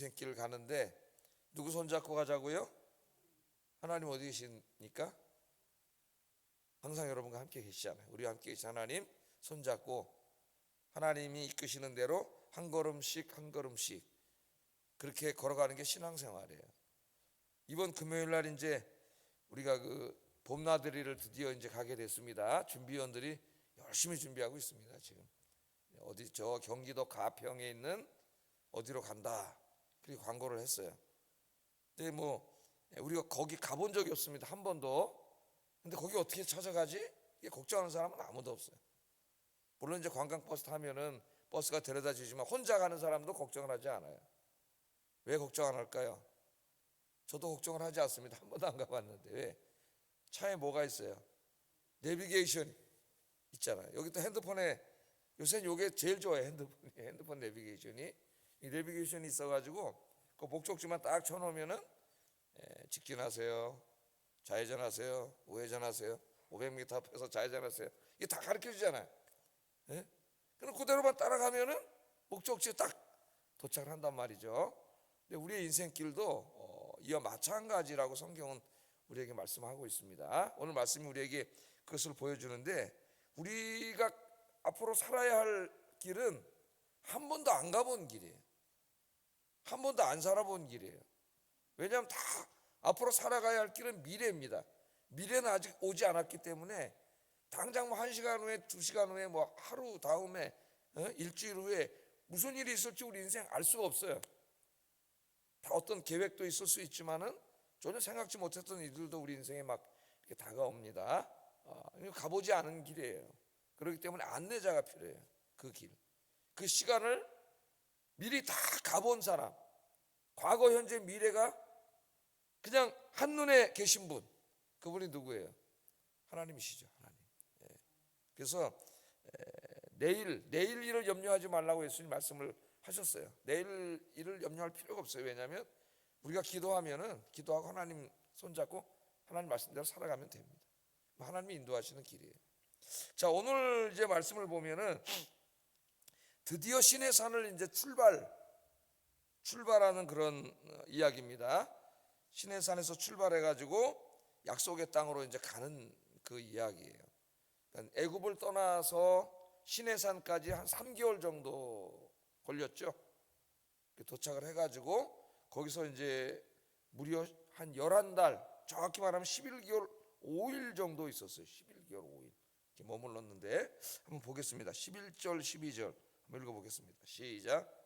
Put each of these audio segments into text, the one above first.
인생길을 가는데 누구 손잡고 가자고요? 하나님 어디 계십니까? 항상 여러분과 함께 계시잖아요. 우리와 함께 계신 하나님 손잡고 하나님이 이끄시는 대로 한 걸음씩 한 걸음씩 그렇게 걸어가는 게 신앙생활이에요. 이번 금요일 날 이제 우리가 그 봄나들이를 드디어 이제 가게 됐습니다. 준비원들이 열심히 준비하고 있습니다. 지금 어디 저 경기도 가평에 있는 어디로 간다. 그렇게 광고를 했어요. 근데 뭐 우리가 거기 가본 적이 없습니다. 한 번도. 근데 거기 어떻게 찾아가지? 이게 걱정하는 사람은 아무도 없어요. 물론 이제 관광버스 타면은 버스가 데려다 주지만 혼자 가는 사람도 걱정을 하지 않아요. 왜 걱정 안 할까요? 저도 걱정을 하지 않습니다. 한 번도 안 가봤는데. 왜? 차에 뭐가 있어요? 내비게이션 있잖아요. 여기 또 핸드폰에 요새는 이게 제일 좋아요. 핸드폰 내비게이션이. 이 내비게이션이 있어가지고 그 목적지만 딱 쳐놓으면은 직진하세요, 좌회전하세요, 우회전하세요, 500m 앞에서 좌회전하세요. 이게 다 가르쳐 주잖아요. 예? 그럼 그대로만 따라가면은 목적지에 딱 도착을 한단 말이죠. 근데 우리의 인생길도 이와 마찬가지라고 성경은 우리에게 말씀하고 있습니다. 오늘 말씀이 우리에게 그것을 보여주는데 우리가 앞으로 살아야 할 길은 한 번도 안 가본 길이에요. 한 번도 안 살아본 길이에요. 왜냐하면 다 앞으로 살아가야 할 길은 미래입니다. 미래는 아직 오지 않았기 때문에 당장 뭐 1시간 후에 2시간 후에 뭐 하루 다음에 일주일 후에 무슨 일이 있을지 우리 인생 알 수가 없어요. 다 어떤 계획도 있을 수 있지만은 전혀 생각지 못했던 일들도 우리 인생에 막 이렇게 다가옵니다. 가보지 않은 길이에요. 그렇기 때문에 안내자가 필요해요. 그 길, 그 시간을 미리 다 가본 사람, 과거, 현재, 미래가 그냥 한눈에 계신 분, 그분이 누구예요? 하나님이시죠. 하나님. 그래서 내일 일을 염려하지 말라고 예수님 말씀을 하셨어요. 내일 일을 염려할 필요가 없어요. 왜냐하면 우리가 기도하고 하나님 손잡고 하나님 말씀대로 살아가면 됩니다. 하나님이 인도하시는 길이에요. 자, 오늘 이제 말씀을 보면은 드디어 신의 산을 이제 출발하는 그런 이야기입니다. 신의 산에서 출발해 가지고 약속의 땅으로 이제 가는 그 이야기예요. 그러니까 애굽을 떠나서 신의 산까지 한 3개월 정도 걸렸죠. 도착을 해 가지고 거기서 이제 무려 한 11달, 정확히 말하면 11개월 5일 정도 있었어요. 11개월 5일 이렇게 머물렀는데 한번 보겠습니다. 11절 12절 한번 읽어보겠습니다. 시작.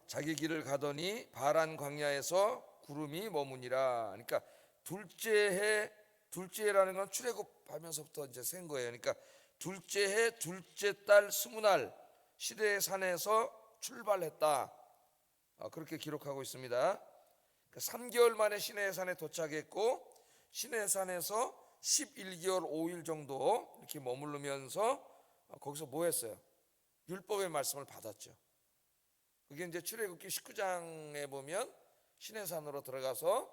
자기 길을 가더니 바란 광야에서 구름이 머무니라. 그러니까 둘째 해라는 건 출애굽하면서부터 이제 센 거예요. 그러니까 둘째 해 둘째 달 20날 시내의 산에서 출발했다. 그렇게 기록하고 있습니다. 그러니까 3개월 만에 시내의 산에 도착했고 시내의 산에서 11개월 5일 정도 이렇게 머무르면서 거기서 뭐 했어요? 율법의 말씀을 받았죠. 그게 이제 출애굽기 19장에 보면 시내산으로 들어가서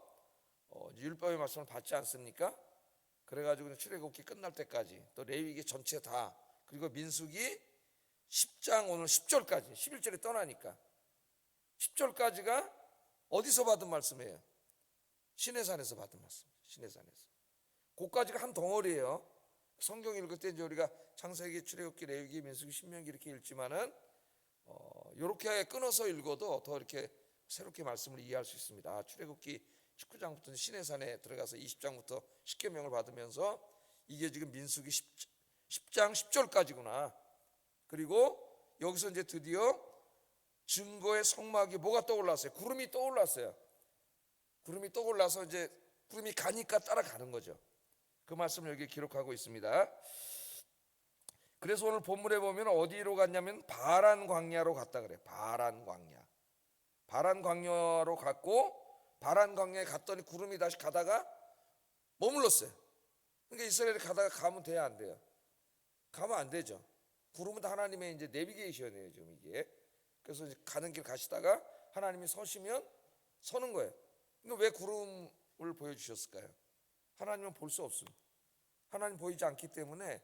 율법의 말씀을 받지 않습니까? 그래가지고 출애굽기 끝날 때까지 또 레위기 전체 다 그리고 민수기 10장 오늘 10절까지 11절에 떠나니까 10절까지가 어디서 받은 말씀이에요? 시내산에서 받은 말씀. 시내산에서. 그까지가 한 덩어리예요. 성경 읽을 때 이제 우리가 창세기, 출애굽기, 레위기, 민수기, 신명기 이렇게 읽지만은 이렇게 끊어서 읽어도 더 이렇게 새롭게 말씀을 이해할 수 있습니다. 출애굽기 19장부터 시내산에 들어가서 20장부터 십계명을 받으면서 이게 지금 민수기 10장 10절까지구나. 그리고 여기서 이제 드디어 증거의 성막이 뭐가 떠올랐어요? 구름이 떠올랐어요. 구름이 떠올라서 이제 구름이 가니까 따라가는 거죠. 그 말씀을 여기 기록하고 있습니다. 그래서 오늘 본문에 보면 어디로 갔냐면 바란 광야로 갔다 그래요. 바란 광야. 바란 광야로 갔고 바란 광야에 갔더니 구름이 다시 가다가 머물렀어요. 그러니까 이스라엘이 가다가 가면 돼야 안 돼요? 가면 안 되죠. 구름은 다 하나님의 이제 내비게이션이에요, 지금 이게. 그래서 이제 가는 길 가시다가 하나님이 서시면 서는 거예요. 그러니까 왜 구름을 보여주셨을까요? 하나님은 볼 수 없습니다. 하나님 보이지 않기 때문에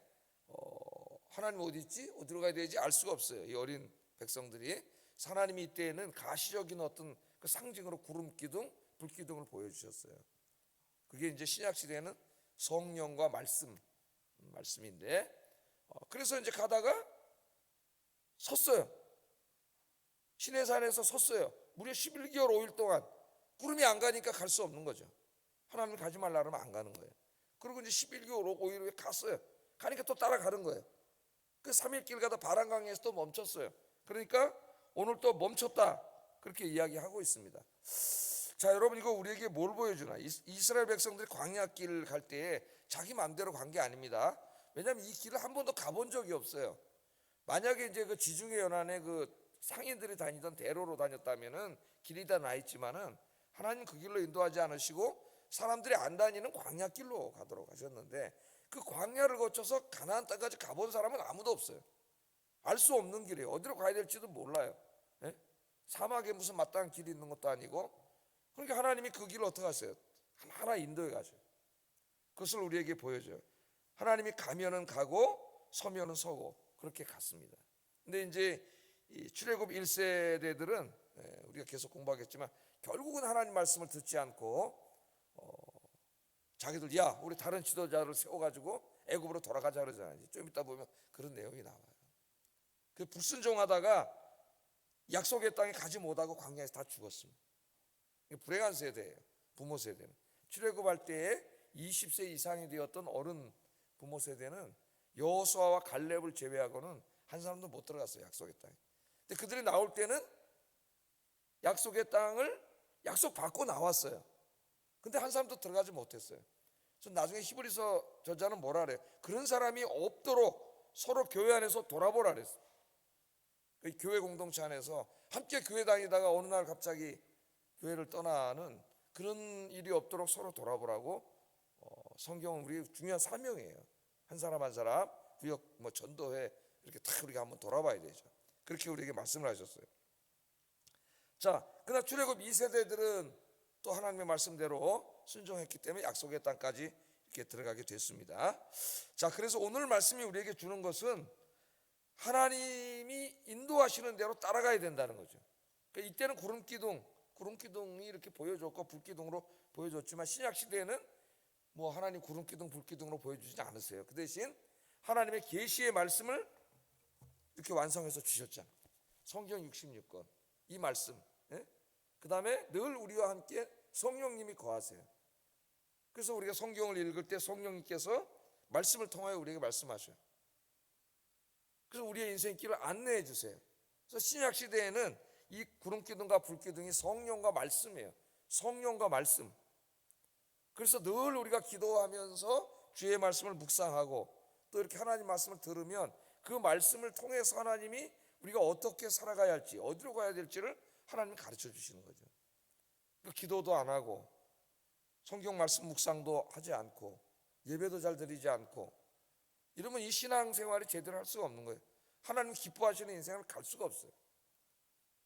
하나님 어디 있지? 어디로 가야 되지? 알 수가 없어요. 이 어린 백성들이. 하나님이 이때에는 가시적인 어떤 그 상징으로 구름 기둥, 불 기둥을 보여주셨어요. 그게 이제 신약 시대에는 성령과 말씀인데, 그래서 이제 가다가 섰어요. 시내산에서 섰어요. 무려 11개월 5일 동안 구름이 안 가니까 갈 수 없는 거죠. 하나님 가지 말라 그러면 안 가는 거예요. 그리고 이제 11개월 5일 후에 갔어요. 가니까 또 따라가는 거예요. 그 3일 길 가다 바람강에서 또 멈췄어요. 그러니까 오늘 또 멈췄다, 그렇게 이야기하고 있습니다. 자, 여러분, 이거 우리에게 뭘 보여주나? 이스라엘 백성들이 광야길 갈 때에 자기 마음대로 간 게 아닙니다. 왜냐하면 이 길을 한 번도 가본 적이 없어요. 만약에 이제 그 지중해 연안에 그 상인들이 다니던 대로로 다녔다면은 길이 다 나 있지만은 하나님 그 길로 인도하지 않으시고 사람들이 안 다니는 광야길로 가도록 하셨는데, 그 광야를 거쳐서 가나안 땅까지 가본 사람은 아무도 없어요. 알 수 없는 길이에요. 어디로 가야 될지도 몰라요. 예? 사막에 무슨 마땅한 길이 있는 것도 아니고. 그러니까 하나님이 그 길을 어떻게 하세요? 하나 인도해 가죠. 그것을 우리에게 보여줘요. 하나님이 가면은 가고 서면은 서고 그렇게 갔습니다. 근데 이제 이 출애굽 1세대들은 우리가 계속 공부하겠지만 결국은 하나님 말씀을 듣지 않고 자기들 야 우리 다른 지도자를 세워가지고 애굽으로 돌아가자 그러잖아요. 좀 이따 보면 그런 내용이 나와요. 그 불순종하다가 약속의 땅에 가지 못하고 광야에서 다 죽었습니다. 불행한 세대예요. 부모 세대는. 출애굽할 때에 20세 이상이 되었던 어른 부모 세대는 여호수아와 갈렙을 제외하고는 한 사람도 못 들어갔어요. 약속의 땅에. 근데 그들이 나올 때는 약속의 땅을 약속받고 나왔어요. 근데 한 사람도 들어가지 못했어요. 그래서 나중에 히브리서 저자는 뭐라 그래요? 그런 사람이 없도록 서로 교회 안에서 돌아보라 그랬어요. 교회 공동체 안에서 함께 교회 다니다가 어느 날 갑자기 교회를 떠나는 그런 일이 없도록 서로 돌아보라고. 성경은 우리 중요한 사명이에요. 한 사람 한 사람 구역 전도회 이렇게 다 우리가 한번 돌아봐야 되죠. 그렇게 우리에게 말씀을 하셨어요. 자, 그러나 출애굽 2세대들은 또 하나님의 말씀대로 순종했기 때문에 약속의 땅까지 이렇게 들어가게 됐습니다. 자, 그래서 오늘 말씀이 우리에게 주는 것은 하나님이 인도하시는 대로 따라가야 된다는 거죠. 그러니까 이때는 구름기둥이 이렇게 보여줬고 불기둥으로 보여줬지만 신약 시대에는 하나님 구름기둥 불기둥으로 보여주지 않으세요. 그 대신 하나님의 계시의 말씀을 이렇게 완성해서 주셨잖아요. 성경 66권 이 말씀. 그 다음에 늘 우리와 함께 성령님이 거하세요. 그래서 우리가 성경을 읽을 때 성령님께서 말씀을 통하여 우리에게 말씀하셔요. 그래서 우리의 인생길을 안내해 주세요. 그래서 신약 시대에는 이 구름기둥과 불기둥이 성령과 말씀이에요. 성령과 말씀. 그래서 늘 우리가 기도하면서 주의 말씀을 묵상하고 또 이렇게 하나님 말씀을 들으면 그 말씀을 통해서 하나님이 우리가 어떻게 살아가야 할지 어디로 가야 될지를 하나님이 가르쳐 주시는 거죠. 기도도 안 하고 성경 말씀 묵상도 하지 않고 예배도 잘 드리지 않고 이러면 이 신앙생활이 제대로 할 수가 없는 거예요. 하나님 기뻐하시는 인생을 갈 수가 없어요.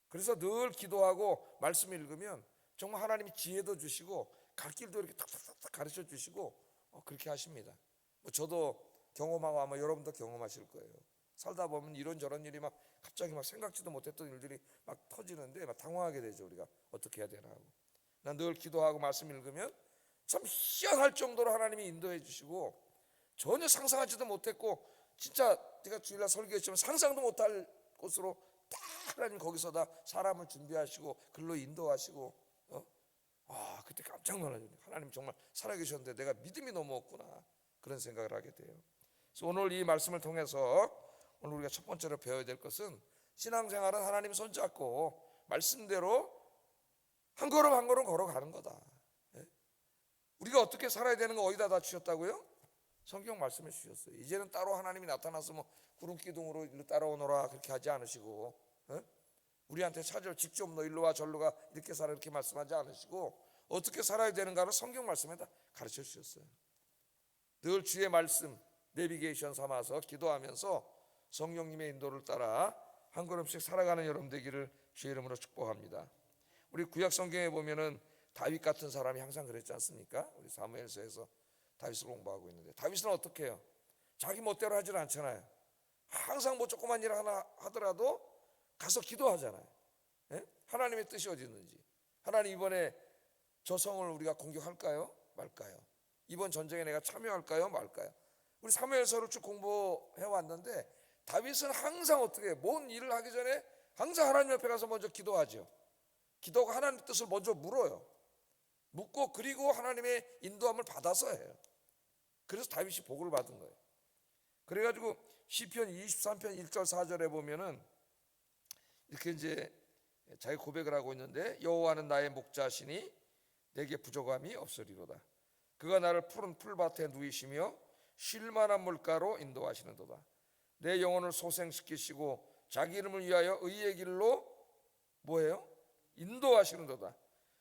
그래서 늘 기도하고 말씀 읽으면 정말 하나님이 지혜도 주시고 갈 길도 이렇게 탁탁탁 가르쳐 주시고 그렇게 하십니다. 저도 경험하고 아마 여러분도 경험하실 거예요. 살다 보면 이런저런 일이 갑자기 생각지도 못했던 일들이 터지는데 당황하게 되죠. 우리가 어떻게 해야 되나 하고. 난 늘 기도하고 말씀 읽으면 참 희한할 정도로 하나님이 인도해 주시고 전혀 상상하지도 못했고 진짜 제가 주일날 설교했지만 상상도 못할 곳으로 딱 하나님 거기서 다 사람을 준비하시고 글로 인도하시고 그때 깜짝 놀라죠. 하나님 정말 살아계셨는데 내가 믿음이 너무 없구나 그런 생각을 하게 돼요. 그래서 오늘 이 말씀을 통해서 오늘 우리가 첫 번째로 배워야 될 것은 신앙생활은 하나님 손잡고 말씀대로 한 걸음 한 걸음 걸어가는 거다. 우리가 어떻게 살아야 되는 거 어디다 다 주셨다고요? 성경 말씀해 주셨어요. 이제는 따로 하나님이 나타나서 구름기둥으로 일로 따라오너라 그렇게 하지 않으시고 우리한테 찾아 직접 너 일로 와 절로 가 이렇게 살아 이렇게 말씀하지 않으시고 어떻게 살아야 되는가를 성경 말씀에다 가르쳐 주셨어요. 늘 주의 말씀 내비게이션 삼아서 기도하면서 성령님의 인도를 따라 한 걸음씩 살아가는 여러분 되기를 주의 이름으로 축복합니다. 우리 구약 성경에 보면은 다윗 같은 사람이 항상 그랬지 않습니까? 우리 사무엘서에서 다윗을 공부하고 있는데 다윗은 어떻게 해요? 자기 멋대로 하질 않잖아요. 항상 뭐 조그만 일 하나 하더라도 가서 기도하잖아요. 예? 하나님의 뜻이 어디 있는지. 하나님 이번에 저 성을 우리가 공격할까요? 말까요? 이번 전쟁에 내가 참여할까요? 말까요? 우리 사무엘서를 쭉 공부해 왔는데 다윗은 항상 어떻게 뭔 일을 하기 전에 항상 하나님 옆에 가서 먼저 기도하죠. 기도가 하나님의 뜻을 먼저 물어요. 묻고 그리고 하나님의 인도함을 받아서 해요. 그래서 다윗이 복을 받은 거예요. 그래가지고 시편 23편 1절 4절에 보면은 이렇게 이제 자기 고백을 하고 있는데, 여호와는 나의 목자시니 내게 부족함이 없으리로다. 그가 나를 푸른 풀밭에 누이시며 쉴만한 물가로 인도하시는도다. 내 영혼을 소생시키시고 자기 이름을 위하여 의의 길로 뭐예요? 인도하시는도다.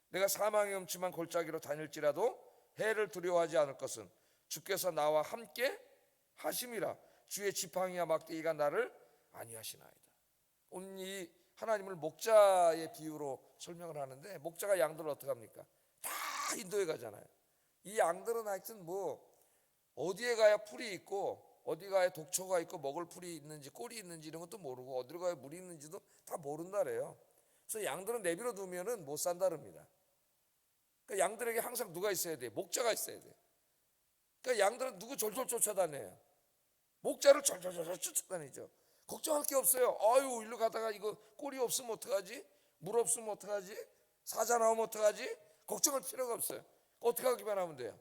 내가 사망의 음침한 골짜기로 다닐지라도 해를 두려워하지 않을 것은 주께서 나와 함께 하심이라. 주의 지팡이와 막대기가 나를 안위하시나이다. 오늘 이 하나님을 목자의 비유로 설명을 하는데, 목자가 양들을 어떻게 합니까? 다 인도에 가잖아요. 이 양들은 하여튼 뭐 어디에 가야 풀이 있고 어디 가야 독초가 있고 먹을 풀이 있는지 꼴이 있는지 이런 것도 모르고 어디로 가야 물이 있는지도 다 모른다래요. 그래서 양들은 내버려 두면은 못 산다릅니다. 그러니까 양들에게 항상 누가 있어야 돼? 목자가 있어야 돼. 그러니까 양들은 누구 졸졸 쫓아다녀요. 목자를 졸졸 쫓아다니죠. 걱정할 게 없어요. 아유, 일로 가다가 이거 꼴이 없으면 어떡하지? 물 없으면 어떡하지? 사자 나오면 어떡하지? 걱정할 필요가 없어요. 어떻게 하기만 하면 돼요?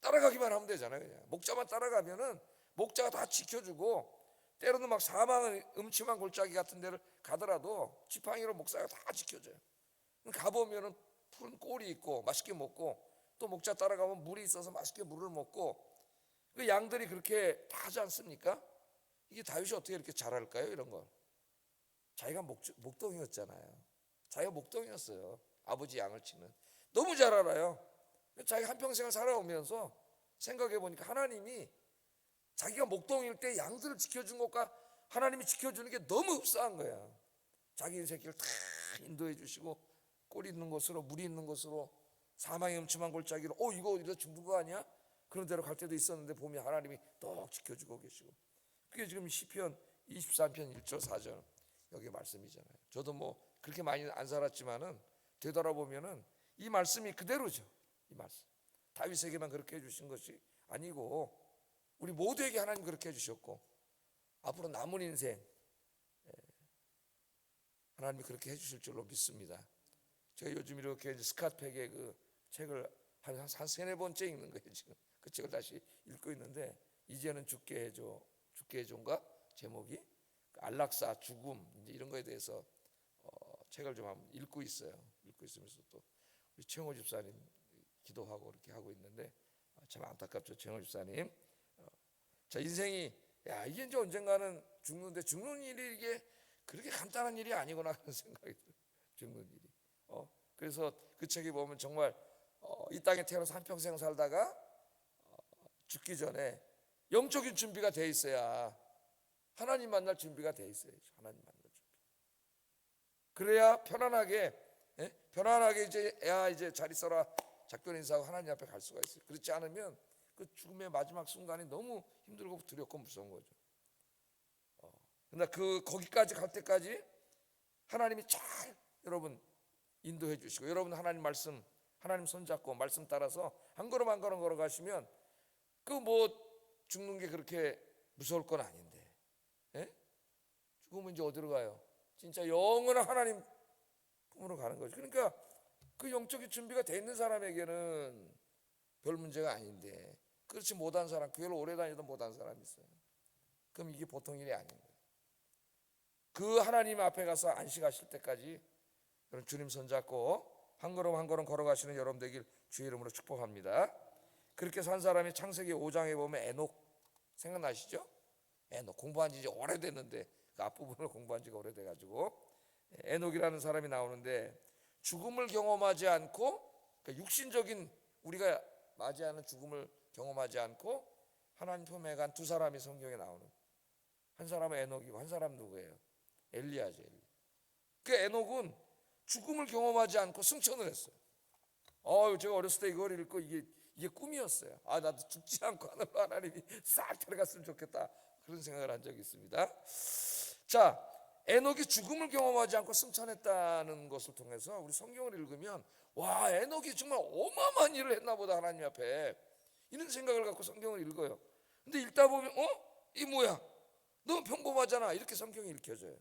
따라가기만 하면 되잖아요. 그냥 목자만 따라가면은 목자가 다 지켜주고, 때로는 막 사망의 음침한 골짜기 같은 데를 가더라도 지팡이로 목사가 다 지켜줘요. 가보면은 푸른 꼴이 있고 맛있게 먹고, 또 목자 따라가면 물이 있어서 맛있게 물을 먹고, 그 양들이 그렇게 다 하지 않습니까? 이게 다윗이 어떻게 이렇게 잘할까요? 이런 거. 자기가 목동이었잖아요. 자기가 목동이었어요. 아버지 양을 치는. 너무 잘 알아요. 자기가 한평생을 살아오면서 생각해 보니까 하나님이 자기가 목동일 때 양들을 지켜준 것과 하나님이 지켜주는 게 너무 흡사한 거야. 자기 새끼를 다 인도해 주시고, 꼴이 있는 곳으로, 물이 있는 곳으로, 사망의 음침한 골짜기로, 이거 이거 죽는 거 아니야? 그런 데로 갈 때도 있었는데 보면 하나님이 똑 지켜주고 계시고. 그게 지금 시편 23편 1절 4절 여기 말씀이잖아요. 저도 뭐 그렇게 많이 안 살았지만은 되돌아보면은 이 말씀이 그대로죠. 이 말씀 다윗에게만 그렇게 해주신 것이 아니고 우리 모두에게 하나님 그렇게 해주셨고, 앞으로 남은 인생 하나님이 그렇게 해주실 줄로 믿습니다. 제가 요즘 이렇게 스캇팩의 그 책을 한 세네 번째 읽는 거예요. 지금 그 책을 다시 읽고 있는데, 이제는 죽게 해줘인가 제목이, 안락사, 죽음 이제 이런 거에 대해서 책을 좀 한번 읽고 있어요. 읽고 있으면서 또 우리 최영호 집사님 기도하고 이렇게 하고 있는데, 참 안타깝죠. 최영호 집사님. 자, 인생이 이게 이제 언젠가는 죽는데, 죽는 일이 이게 그렇게 간단한 일이 아니구나 하는 생각이 들어요. 죽는 일이. 그래서 그 책에 보면 정말 이 땅에 태어나서 한평생 살다가 죽기 전에 영적인 준비가 돼 있어야 하나님 만날 준비가 돼 있어야죠. 하나님 만날 준비. 그래야 편안하게 이제 잘 있어라 작별 인사하고 하나님 앞에 갈 수가 있어요. 그렇지 않으면 그 죽음의 마지막 순간이 너무 힘들고 두렵고 무서운 거죠. 그러나 거기까지 갈 때까지 하나님이 잘 여러분 인도해 주시고, 여러분 하나님 말씀, 하나님 손잡고 말씀 따라서 한 걸음 한 걸음 걸어가시면 그 뭐 죽는 게 그렇게 무서울 건 아닌데, 죽으면 이제 어디로 가요? 진짜 영원한 하나님 품으로 가는 거죠. 그러니까 그 영적인 준비가 돼 있는 사람에게는 별 문제가 아닌데, 그렇지 못한 사람, 교회를 오래 다니던 못한 사람이 있어요. 그럼 이게 보통 일이 아닌 거예요. 그 하나님 앞에 가서 안식하실 때까지 여러분 주님 손잡고 한 걸음 한 걸음 걸어가시는 여러분 되길 주의 이름으로 축복합니다. 그렇게 산 사람이 창세기 5장에 보면 에녹 생각나시죠? 에녹 공부한 지 이제 오래됐는데, 그 앞부분을 공부한 지가 오래돼가지고 에녹이라는 사람이 나오는데, 죽음을 경험하지 않고, 그러니까 육신적인 우리가 맞이하는 죽음을 경험하지 않고 하나님 품에 간 두 사람이 성경에 나오는, 한 사람은 에녹이고 한 사람은 누구예요? 엘리야죠. 그 에녹은 죽음을 경험하지 않고 승천을 했어요. 제가 어렸을 때 이걸 읽고 이게 이게 꿈이었어요. 나도 죽지 않고 하늘로 하나님이 싹 데려갔으면 좋겠다, 그런 생각을 한 적이 있습니다. 자, 에녹이 죽음을 경험하지 않고 승천했다는 것을 통해서 우리 성경을 읽으면 와, 에녹이 정말 어마어마한 일을 했나 보다 하나님 앞에, 이런 생각을 갖고 성경을 읽어요. 근데 읽다 보면 이 뭐야, 너무 평범하잖아, 이렇게 성경이 읽혀져요.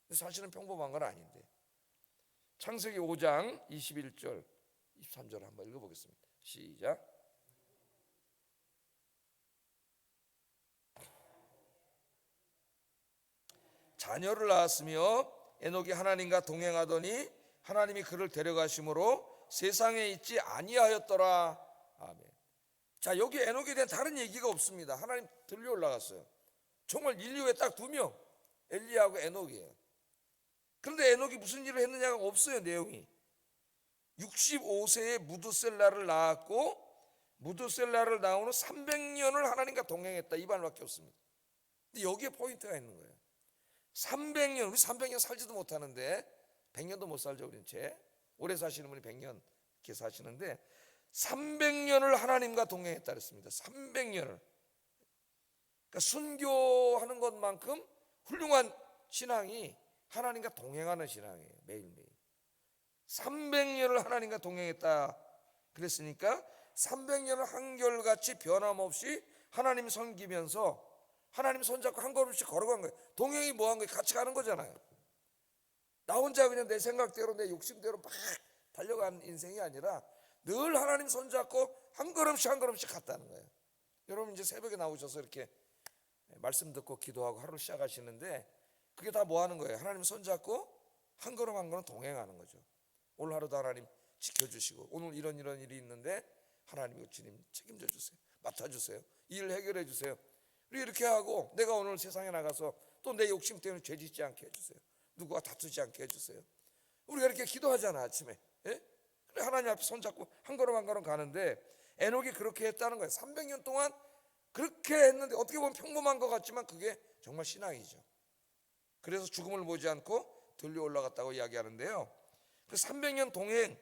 근데 사실은 평범한 건 아닌데. 창세기 5장 21절 23절 한번 읽어보겠습니다. 시작. 자녀를 낳았으며 에녹이 하나님과 동행하더니 하나님이 그를 데려가심으로 세상에 있지 아니하였더라. 아멘. 자, 여기 에녹에 대한 다른 얘기가 없습니다. 하나님 들려 올라갔어요. 정말 인류에 딱 2명, 엘리야하고 에녹이에요. 그런데 에녹이 무슨 일을 했느냐가 없어요, 내용이. 65세에 무드셀라를 낳았고 무드셀라를 낳은 후 300년을 하나님과 동행했다, 이 말밖에 없습니다. 근데 여기에 포인트가 있는 거예요. 300년, 우리 300년 살지도 못하는데, 100년도 못 살죠, 우리는. 오래 사시는 분이 100년 이렇게 사시는데 300년을 하나님과 동행했다 그랬습니다. 300년을. 그러니까 순교하는 것만큼 훌륭한 신앙이 하나님과 동행하는 신앙이에요. 매일매일 300년을 하나님과 동행했다 그랬으니까 300년을 한결같이 변함없이 하나님 섬기면서 하나님 손잡고 한 걸음씩 걸어간 거예요. 동행이 뭐 한 거예요? 같이 가는 거잖아요. 나 혼자 그냥 내 생각대로 내 욕심대로 막 달려간 인생이 아니라 늘 하나님 손잡고 한 걸음씩 한 걸음씩 갔다는 거예요. 여러분 이제 새벽에 나오셔서 이렇게 말씀 듣고 기도하고 하루 시작하시는데, 그게 다 뭐 하는 거예요? 하나님 손잡고 한 걸음 한 걸음 동행하는 거죠. 오늘 하루도 하나님 지켜주시고, 오늘 이런 일이 있는데 하나님 주님 책임져 주세요, 맡아주세요, 이 일 해결해 주세요. 이렇게 하고 내가 오늘 세상에 나가서 또 내 욕심 때문에 죄 짓지 않게 해주세요. 누구와 다투지 않게 해주세요. 우리가 이렇게 기도하잖아, 아침에. 예? 그래, 하나님 앞에 손잡고 한 걸음 한 걸음 가는데 에녹이 그렇게 했다는 거예요. 300년 동안 그렇게 했는데 어떻게 보면 평범한 것 같지만 그게 정말 신앙이죠. 그래서 죽음을 보지 않고 들려 올라갔다고 이야기하는데요. 그 300년 동행,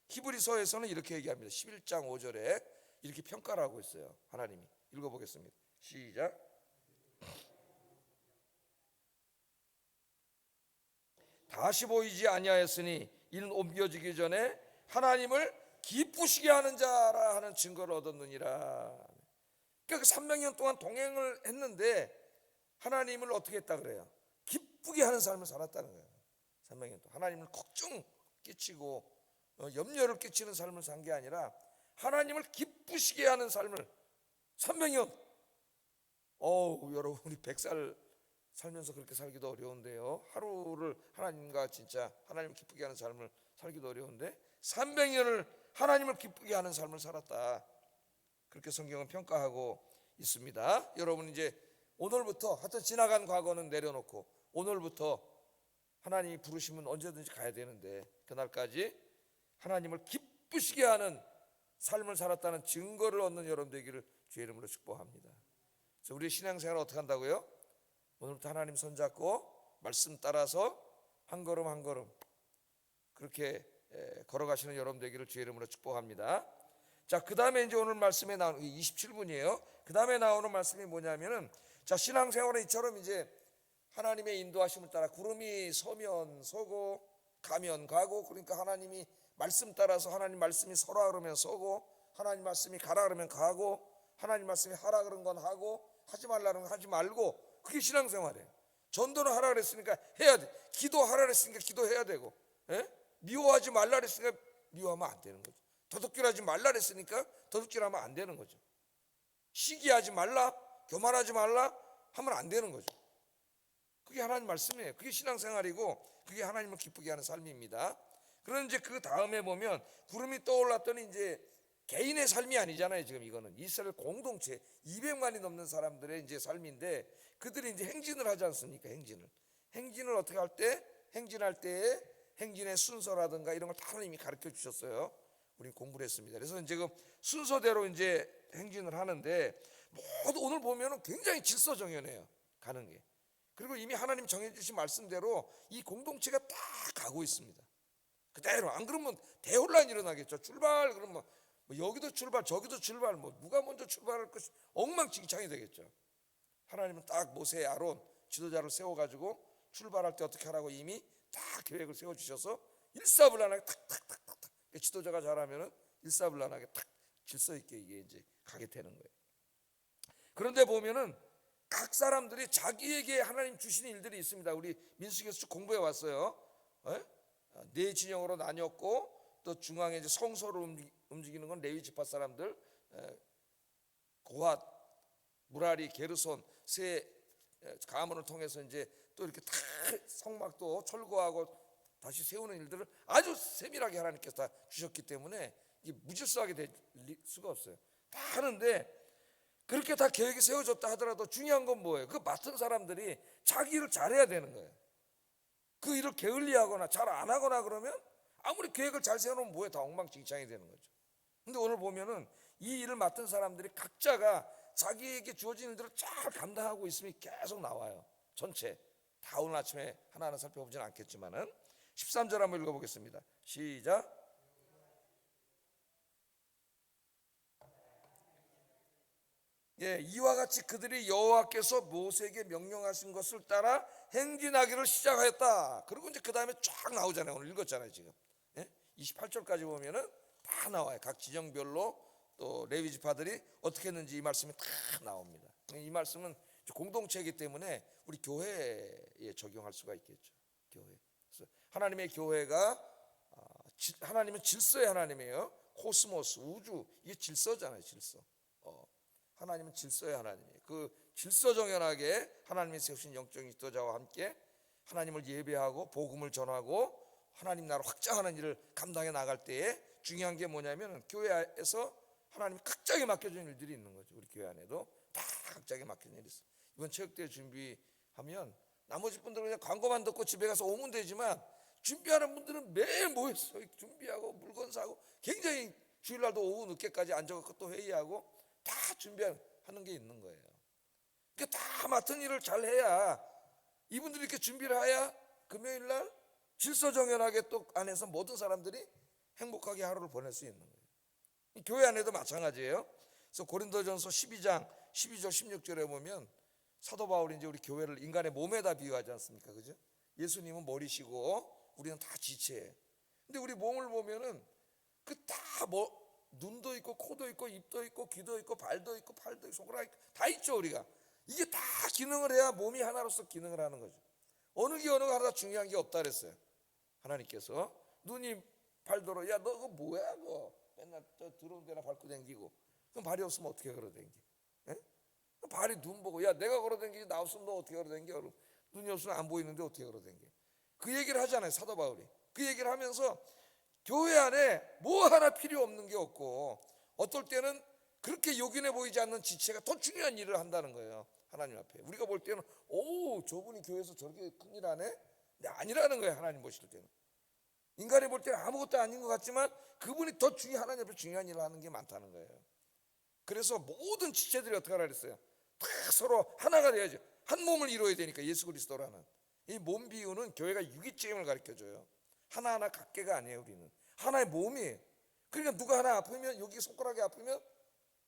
히브리서에서는 이렇게 얘기합니다. 11장 5절에 이렇게 평가를 하고 있어요. 하나님이. 읽어보겠습니다. 시작. 다시 보이지 아니하였으니 이는 옮겨지기 전에 하나님을 기쁘시게 하는 자라 하는 증거를 얻었느니라. 그러니까 그 300년 동안 동행을 했는데 하나님을 어떻게 했다 그래요? 기쁘게 하는 삶을 살았다는 거예요. 300년 동안 하나님을 걱정 끼치고 염려를 끼치는 삶을 산 게 아니라 하나님을 기쁘시게 하는 삶을 300년. 여러분 우리 100살 살면서 그렇게 살기도 어려운데요. 하루를 하나님과 진짜 하나님을 기쁘게 하는 삶을 살기도 어려운데 300년을 하나님을 기쁘게 하는 삶을 살았다, 그렇게 성경은 평가하고 있습니다. 여러분 이제 오늘부터 하여튼 지나간 과거는 내려놓고 오늘부터 하나님이 부르시면 언제든지 가야 되는데 그날까지 하나님을 기쁘시게 하는 삶을 살았다는 증거를 얻는 여러분 되기를 주의 이름으로 축복합니다. 그래서 우리 신앙생활을 어떻게 한다고요? 오늘부터 하나님 손잡고 말씀 따라서 한 걸음 한 걸음 그렇게 걸어가시는 여러분 되기를 주의 이름으로 축복합니다. 자, 그 다음에 이제 오늘 말씀에 나오는 27분이에요. 그 다음에 나오는 말씀이 뭐냐면은, 자, 신앙생활은 이처럼 이제 하나님의 인도하심을 따라 구름이 서면 서고 가면 가고, 그러니까 하나님이 말씀 따라서 하나님 말씀이 서라 그러면 서고, 하나님 말씀이 가라 그러면 가고, 하나님 말씀이 하라 그런 건 하고, 하지 말라 그런 건 하지 말고, 그게 신앙생활이에요. 전도는 하라 그랬으니까 해야 돼. 기도하라 그랬으니까 기도해야 되고, 미워하지 말라 그랬으니까 미워하면 안 되는 거죠. 도둑질하지 말라 그랬으니까 도둑질하면 안 되는 거죠. 시기하지 말라, 교만하지 말라 하면 안 되는 거죠. 그게 하나님 말씀이에요. 그게 신앙생활이고 그게 하나님을 기쁘게 하는 삶입니다. 그런데 이제 그 다음에 보면 구름이 떠올랐더니 이제 개인의 삶이 아니잖아요. 지금 이거는 이스라엘 공동체 200만이 넘는 사람들의 이제 삶인데, 그들이 이제 행진을 하지 않습니까? 행진을 어떻게 할 때, 행진할 때에 행진의 순서라든가 이런 걸 다 하나님이 가르쳐 주셨어요. 우리 공부를 했습니다. 그래서 이제 그 순서대로 이제 행진을 하는데, 모두 오늘 보면은 굉장히 질서정연해요, 가는 게. 그리고 이미 하나님 정해주신 말씀대로 이 공동체가 다 가고 있습니다. 그대로. 안 그러면 대혼란이 일어나겠죠. 출발 그러면 뭐 여기도 출발 저기도 출발, 뭐 누가 먼저 출발할 것이 엉망진창이 되겠죠. 하나님은 딱 모세, 아론 지도자를 세워가지고 출발할 때 어떻게 하라고 이미 딱 계획을 세워주셔서 일사불란하게 탁탁탁탁탁, 지도자가 잘하면은 일사불란하게 탁 질서 있게 이게 이제 가게 되는 거예요. 그런데 보면은 각 사람들이 자기에게 하나님 주시는 일들이 있습니다. 우리 민수기에서 쭉 공부해 왔어요. 네 진영으로 나뉘었고, 또 중앙에 이제 성소를 움직이는 건 레위 지파 사람들, 고핫, 무라리, 게르손 세 가문을 통해서 이제 또 이렇게 다 성막도 철거하고 다시 세우는 일들을 아주 세밀하게 하나님께서 다 주셨기 때문에 이게 무질서하게 될 수가 없어요. 다 하는데, 그렇게 다 계획이 세워졌다 하더라도 중요한 건 뭐예요? 그 맡은 사람들이 자기 일을 잘해야 되는 거예요. 그 일을 게을리하거나 잘 안 하거나 그러면 아무리 계획을 잘 세워놓으면 뭐예요? 다 엉망진창이 되는 거죠. 근데 오늘 보면은 이 일을 맡은 사람들이 각자가 자기에게 주어진 일들을 잘 감당하고 있음이 계속 나와요. 전체 다 오늘 아침에 하나하나 살펴보지는 않겠지만은 13절 한번 읽어보겠습니다. 시작. 이와 같이 그들이 여호와께서 모세에게 명령하신 것을 따라 행진하기를 시작하였다. 그리고 이제 그 다음에 쫙 나오잖아요. 오늘 읽었잖아요. 지금 28절까지 보면은 다 나와요. 각 지정별로 또 레위 지파들이 어떻게 했는지 이 말씀이 다 나옵니다. 이 말씀은 공동체이기 때문에 우리 교회에 적용할 수가 있겠죠. 교회. 그래서 하나님의 교회가, 하나님은 질서의 하나님이에요. 코스모스, 우주, 이게 질서잖아요. 질서. 하나님은 질서의 하나님이에요. 그 질서정연하게 하나님이 세우신 영적인 지도자와 함께 하나님을 예배하고 복음을 전하고 하나님 나라 확장하는 일을 감당해 나갈 때에 중요한 게 뭐냐면, 교회에서 하나님이 각자에게 맡겨준 일들이 있는 거죠. 우리 교회 안에도 다 각자에게 맡겨진 일이 있어요. 이번 체육대회 준비하면 나머지 분들은 그냥 광고만 듣고 집에 가서 오면 되지만, 준비하는 분들은 매일 모여서 준비하고 물건 사고, 굉장히 주일날도 오후 늦게까지 앉아서 또 회의하고 다 준비하는 게 있는 거예요. 그러니까 다 맡은 일을 잘 해야, 이분들이 이렇게 준비를 해야 금요일날 질서정연하게 또 안에서 모든 사람들이 행복하게 하루를 보낼 수 있는 거예요. 교회 안에도 마찬가지예요. 그래서 고린도전서 12장 12절 16절에 보면 사도 바울이 이제 우리 교회를 인간의 몸에다 비유하지 않습니까? 그죠? 예수님은 머리시고 우리는 다 지체예요. 근데 우리 몸을 보면은 그 다 눈도 있고 코도 있고 입도 있고 귀도 있고 발도 있고 팔도 있고 손가락 있고 다 있죠. 우리가 이게 다 기능을 해야 몸이 하나로서 기능을 하는 거죠. 어느 게 어느 하나 중요한 게 없다 그랬어요. 하나님께서 눈이 발도로, 야 너 그거 뭐야 그거 맨날 저 들어온 데나 밟고 댕기고, 그럼 발이 없으면 어떻게 걸어 댕기? 발이 눈 보고, 야 내가 걸어 댕기지 나 없으면 너 어떻게 걸어 댕겨? 눈이 없으면 안 보이는데 어떻게 걸어 댕겨? 그 얘기를 하잖아요. 사도 바울이 그 얘기를 하면서 교회 안에 뭐 하나 필요 없는 게 없고, 어떨 때는 그렇게 요긴해 보이지 않는 지체가 더 중요한 일을 한다는 거예요. 하나님 앞에 우리가 볼 때는 오 저분이 교회에서 저렇게 큰일 하네? 근데 아니라는 거예요. 하나님 보실 때는 인간이 볼 때는 아무것도 아닌 것 같지만 그분이 더 하나님 앞에 중요한 일을 하는 게 많다는 거예요. 그래서 모든 지체들이 어떻게 하라 그랬어요? 다 서로 하나가 돼야죠. 한 몸을 이루어야 되니까. 예수 그리스도라는 이 몸 비유는 교회가 유기체임을 가르쳐줘요. 하나하나 각계가 아니에요. 우리는 하나의 몸이에요. 그러니까 누가 하나 아프면, 여기 손가락이 아프면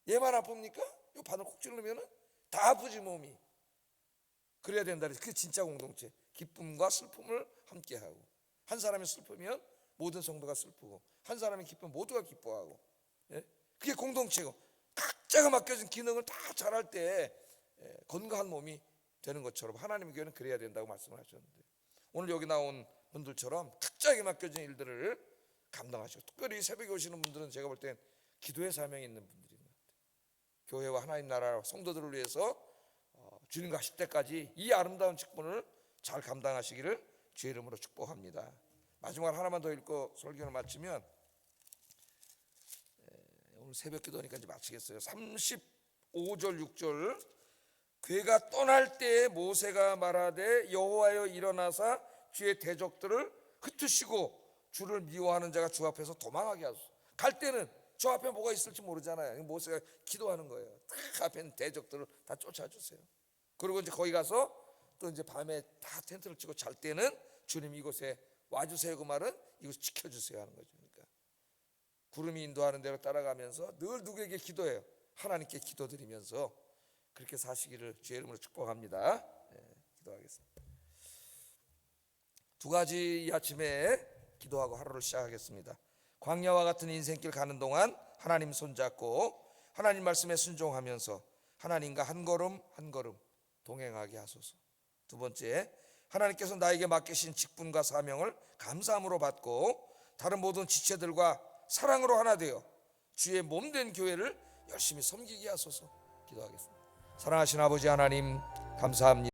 얘만 아픕니까? 이 바늘 콕 찌르면은 다 아프지 몸이. 그래야 된다. 그게 진짜 공동체. 기쁨과 슬픔을 함께하고, 한 사람이 슬프면 모든 성도가 슬프고, 한 사람이 기쁘면 모두가 기뻐하고, 그게 공동체고, 각자가 맡겨진 기능을 다 잘할 때 건강한 몸이 되는 것처럼 하나님의 교회는 그래야 된다고 말씀을 하셨는데, 오늘 여기 나온 분들처럼 각자에게 맡겨진 일들을 감당하시고, 특별히 새벽에 오시는 분들은 제가 볼 땐 기도의 사명이 있는 분들인 것 같아요. 교회와 하나님 나라 성도들을 위해서 주님과 하실 때까지 이 아름다운 직분을 잘 감당하시기를 주의 이름으로 축복합니다. 마지막으로 하나만 더 읽고 설교를 마치면, 오늘 새벽 기도니까 이제 마치겠어요. 35절 6절, 괴가 떠날 때에 모세가 말하되 여호와여 일어나사 주의 대적들을 흩으시고 주를 미워하는 자가 주 앞에서 도망하게 하소서. 갈 때는 저 앞에 뭐가 있을지 모르잖아요. 모세가 기도하는 거예요. 딱 앞에 대적들을 다 쫓아주세요. 그리고 이제 거기 가서 또 이제 밤에 다 텐트를 치고 잘 때는 주님 이곳에 와주세요. 그 말은 이곳 지켜주세요 하는 거죠. 그러니까 구름이 인도하는 대로 따라가면서 늘 누구에게 기도해요? 하나님께 기도드리면서 그렇게 사시기를 주의 이름으로 축복합니다. 기도하겠습니다. 두 가지 이 아침에 기도하고 하루를 시작하겠습니다. 광야와 같은 인생길 가는 동안 하나님 손잡고 하나님 말씀에 순종하면서 하나님과 한 걸음 한 걸음 동행하게 하소서. 두 번째, 하나님께서 나에게 맡기신 직분과 사명을 감사함으로 받고 다른 모든 지체들과 사랑으로 하나 되어 주의 몸된 교회를 열심히 섬기게 하소서. 기도하겠습니다. 사랑하신 아버지 하나님, 감사합니다.